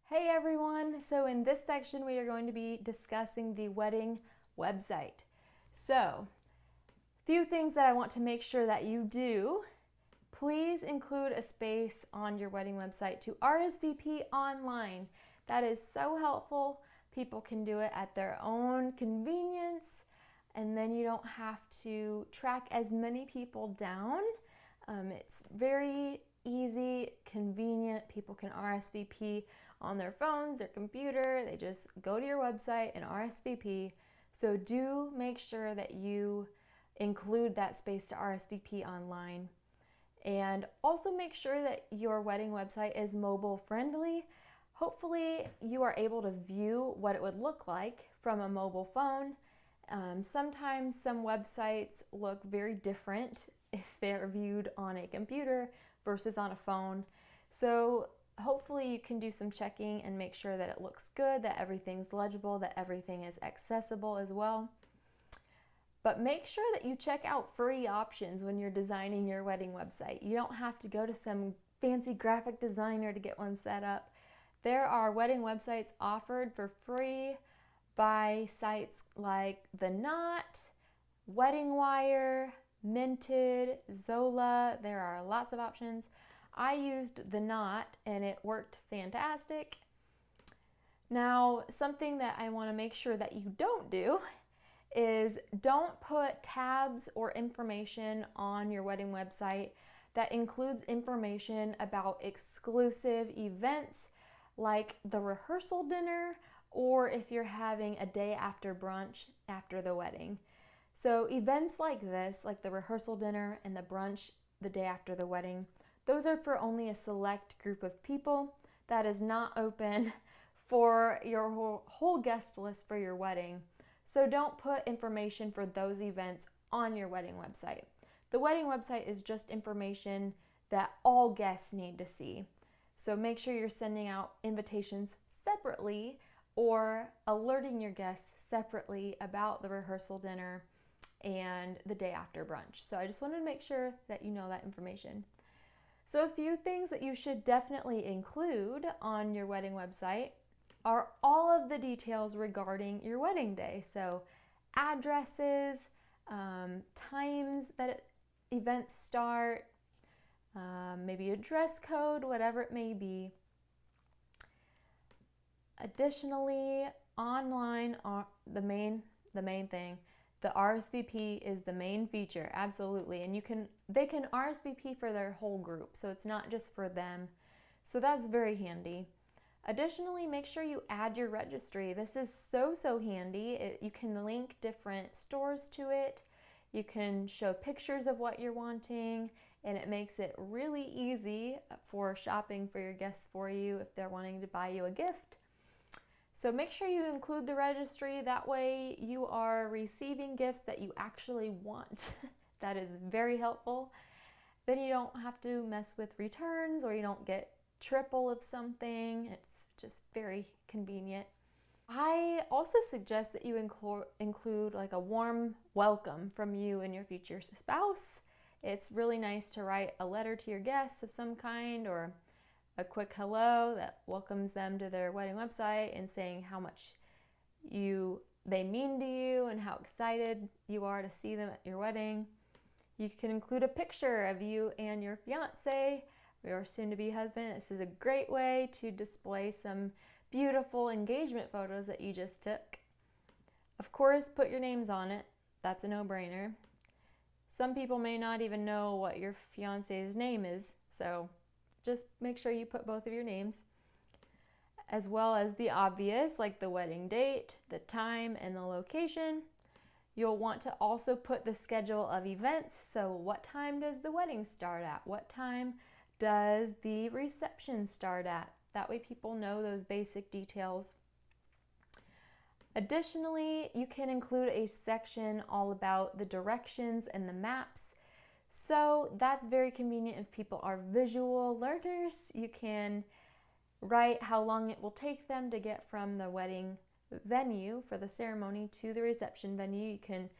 Hey everyone! So in this section we are going to be discussing the wedding website. So, few things that I want to make sure that you do. Please include a space on your wedding website to RSVP online. That is so helpful. People can do it at their own convenience, and then you don't have to track as many people down. It's very easy, convenient. People can RSVP on their phones, their computer. They just go to your website and RSVP. So do make sure that you include that space to RSVP online. And also make sure that your wedding website is mobile friendly. Hopefully you are able to view what it would look like from a mobile phone. Sometimes some websites look very different if they're viewed on a computer versus on a phone. So hopefully you can do some checking and make sure that it looks good, that everything's legible, that everything is accessible as well. But make sure that you check out free options when you're designing your wedding website. You don't have to go to some fancy graphic designer to get one set up. There are wedding websites offered for free by sites like The Knot, Wedding Wire, Minted, Zola. There are lots of options. I used The Knot and it worked fantastic. Now, something that I want to make sure that you don't do is don't put tabs or information on your wedding website that includes information about exclusive events like the rehearsal dinner, or if you're having a day after brunch after the wedding. So events like this, like the rehearsal dinner and the brunch the day after the wedding, those are for only a select group of people. That is not open for your whole guest list for your wedding. So don't put information for those events on your wedding website. The wedding website is just information that all guests need to see. So make sure you're sending out invitations separately or alerting your guests separately about the rehearsal dinner and the day after brunch. So I just wanted to make sure that you know that information. So a few things that you should definitely include on your wedding website are all of the details regarding your wedding day. So addresses, times that events start, maybe a dress code, whatever it may be. Additionally, online, the main thing, the RSVP is the main feature, absolutely. And they can RSVP for their whole group, so it's not just for them. So that's very handy. Additionally, make sure you add your registry. This is so handy. You can link different stores to it. You can show pictures of what you're wanting, and it makes it really easy for shopping for your guests for you if they're wanting to buy you a gift. So make sure you include the registry. That way you are receiving gifts that you actually want. That is very helpful. Then you don't have to mess with returns, or you don't get triple of something. It's just very convenient. I also suggest that you include like a warm welcome from you and your future spouse. It's really nice to write a letter to your guests of some kind, or a quick hello that welcomes them to their wedding website and saying how much they mean to you and how excited you are to see them at your wedding. You can include a picture of you and your fiance, your soon-to-be husband. This is a great way to display some beautiful engagement photos that you just took. Of course, put your names on it. That's a no-brainer. Some people may not even know what your fiance's name is, so just make sure you put both of your names, as well as the obvious, like the wedding date, the time, and the location. You'll want to also put the schedule of events. So what time does the wedding start at? What time does the reception start at? That way people know those basic details. Additionally, you can include a section all about the directions and the maps. So that's very convenient if people are visual learners. You can write how long it will take them to get from the wedding venue for the ceremony to the reception venue. You can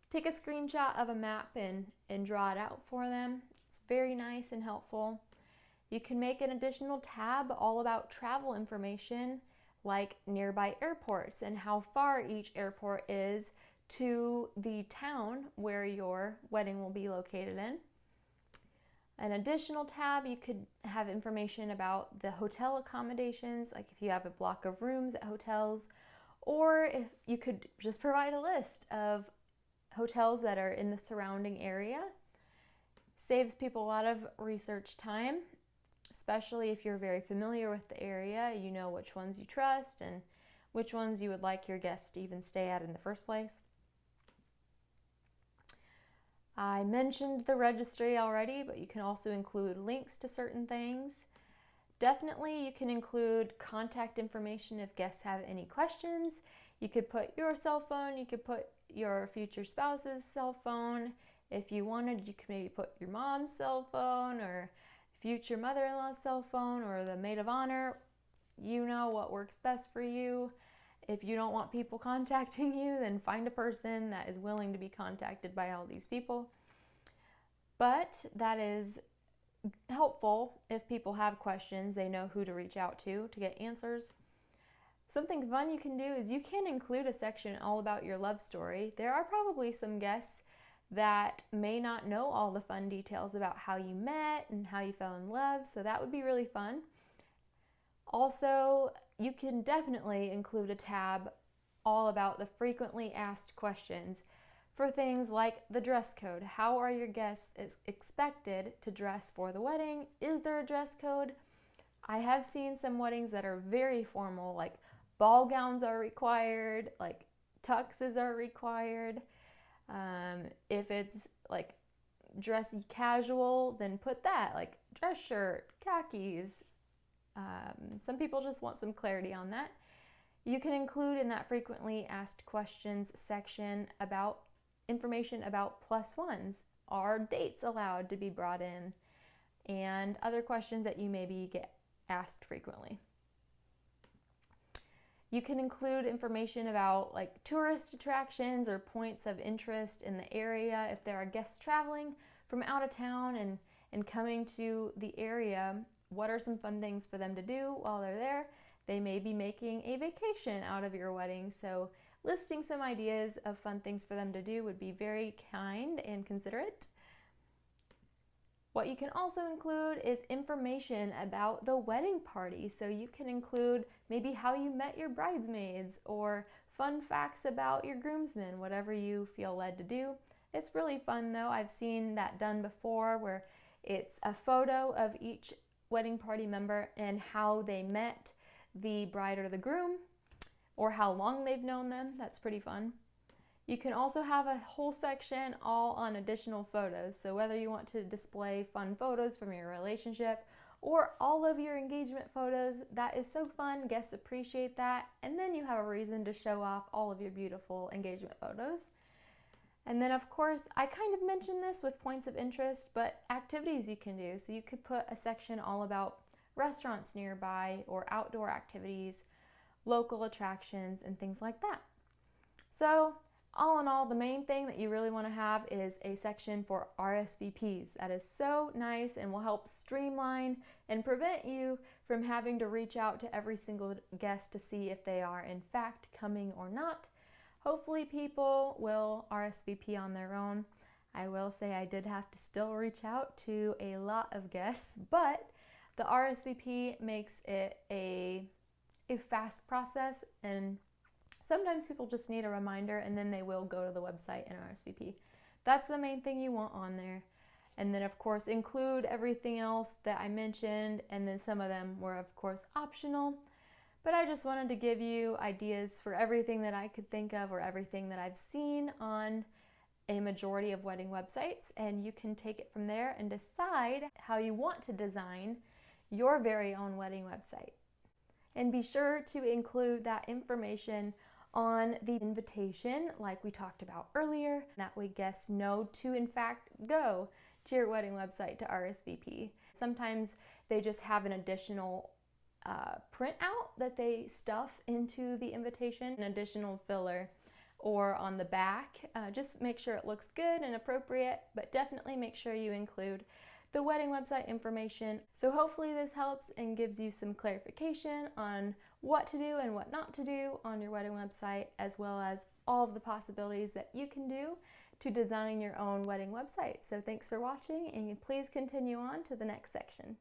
take a screenshot of a map and draw it out for them. It's very nice and helpful. You can make an additional tab all about travel information, like nearby airports and how far each airport is to the town where your wedding will be located in. An additional tab, you could have information about the hotel accommodations, like if you have a block of rooms at hotels, or if you could just provide a list of hotels that are in the surrounding area. Saves people a lot of research time, especially if you're very familiar with the area. You know which ones you trust and which ones you would like your guests to even stay at in the first place. I mentioned the registry already, but you can also include links to certain things. Definitely you can include contact information if guests have any questions. You could put your cell phone, you could put your future spouse's cell phone. If you wanted, you could maybe put your mom's cell phone or future mother-in-law's cell phone or the maid of honor. You know what works best for you. If you don't want people contacting you, then find a person that is willing to be contacted by all these people. But that is helpful if people have questions, they know who to reach out to get answers. Something fun you can do is you can include a section all about your love story. There are probably some guests that may not know all the fun details about how you met and how you fell in love, so that would be really fun. Also, you can definitely include a tab all about the frequently asked questions for things like the dress code. How are your guests expected to dress for the wedding? Is there a dress code? I have seen some weddings that are very formal, like ball gowns are required, like tuxes are required. If it's like dressy casual, then put that, like dress shirt, khakis. Some people just want some clarity on that. You can include in that frequently asked questions section about information about plus ones. Are dates allowed to be brought in? And other questions that you maybe get asked frequently. You can include information about like tourist attractions or points of interest in the area. If there are guests traveling from out of town and coming to the area, what are some fun things for them to do while they're there? They may be making a vacation out of your wedding, so listing some ideas of fun things for them to do would be very kind and considerate. What you can also include is information about the wedding party. So you can include maybe how you met your bridesmaids or fun facts about your groomsmen, whatever you feel led to do. It's really fun though. I've seen that done before where it's a photo of each wedding party member and how they met the bride or the groom or how long they've known them. That's pretty fun. You can also have a whole section all on additional photos. So whether you want to display fun photos from your relationship or all of your engagement photos, that is so fun. Guests appreciate that. And then you have a reason to show off all of your beautiful engagement photos. And then of course, I kind of mentioned this with points of interest, but activities you can do. So you could put a section all about restaurants nearby or outdoor activities, local attractions, and things like that. So all in all, the main thing that you really want to have is a section for RSVPs. That is so nice and will help streamline and prevent you from having to reach out to every single guest to see if they are in fact coming or not. Hopefully people will RSVP on their own. I will say I did have to still reach out to a lot of guests, but the RSVP makes it a fast process, and sometimes people just need a reminder and then they will go to the website and RSVP. That's the main thing you want on there. And then of course include everything else that I mentioned, and then some of them were of course optional. But I just wanted to give you ideas for everything that I could think of or everything that I've seen on a majority of wedding websites, and you can take it from there and decide how you want to design your very own wedding website. And be sure to include that information on the invitation like we talked about earlier. That way guests know to in fact go to your wedding website to RSVP. Sometimes they just have an additional printout that they stuff into the invitation, an additional filler, or on the back. Just make sure it looks good and appropriate, but definitely make sure you include the wedding website information. So hopefully this helps and gives you some clarification on what to do and what not to do on your wedding website, as well as all of the possibilities that you can do to design your own wedding website. So thanks for watching, and please continue on to the next section.